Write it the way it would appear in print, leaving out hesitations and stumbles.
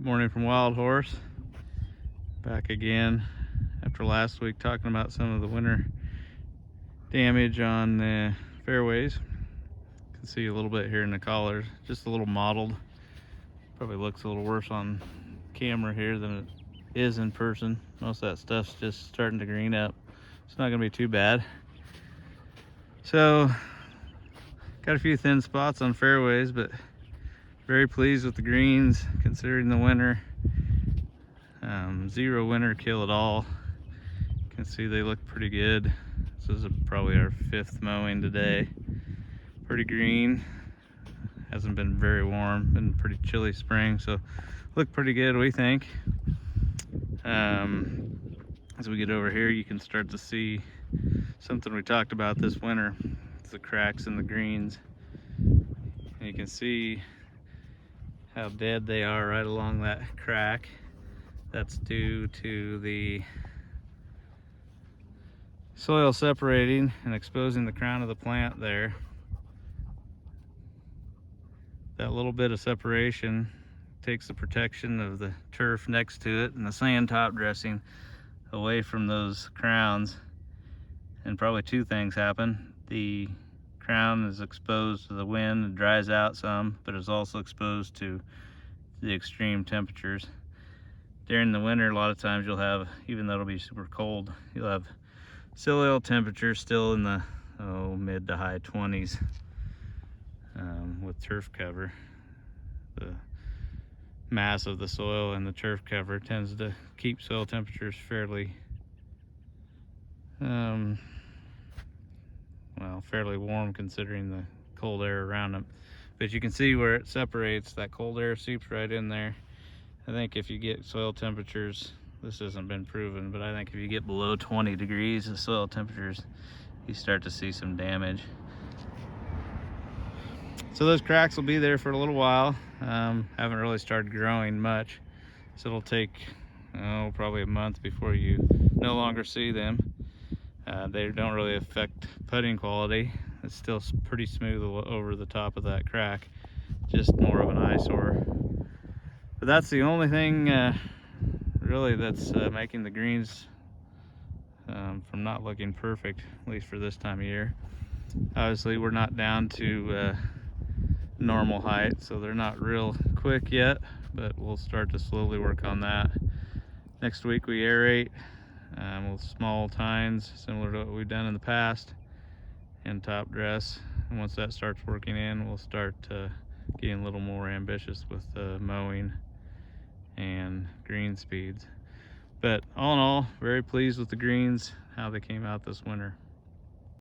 Morning from Wild Horse. Back again after last week talking about some of the winter damage on the fairways. You can see a little bit here in the collars, just a little mottled. Probably looks a little worse on camera here than it is in person. Most of that stuff's just starting to green up. It's not gonna be too bad. So got a few thin spots on fairways, but very pleased with the greens considering the winter. Zero winter kill at all. You can see they look pretty good. This is probably our 5th mowing today. Pretty green. Hasn't been very warm. Been a pretty chilly spring, so look pretty good, we think. As we get over here, you can start to see something we talked about this winter. It's the cracks in the greens. And you can see how dead they are right along that crack. That's due to the soil separating and exposing the crown of the plant there. That little bit of separation takes the protection of the turf next to it and the sand top dressing away from those crowns. And probably two things happen. The crown is exposed to the wind and dries out some, but it's also exposed to the extreme temperatures. During the winter, a lot of times you'll have, even though it'll be super cold, you'll have soil temperatures still in the mid to high 20s with turf cover. The mass of the soil and the turf cover tends to keep soil temperatures fairly fairly warm considering the cold air around them. But you can see where it separates, that cold air seeps right in there. I think if you get soil temperatures, this hasn't been proven, but I think if you get below 20 degrees of soil temperatures, you start to see some damage. So those cracks will be there for a little while. Haven't really started growing much, so it'll take probably a month before you no longer see them. They don't really affect putting quality. It's still pretty smooth over the top of that crack, just more of an eyesore. But that's the only thing really that's making the greens from not looking perfect, at least for this time of year. Obviously we're not down to normal height, so they're not real quick yet, but we'll start to slowly work on that. Next week we aerate with small tines, similar to what we've done in the past, and top dress. And once that starts working in, we'll start getting a little more ambitious with mowing and green speeds. But all in all, very pleased with the greens, how they came out this winter.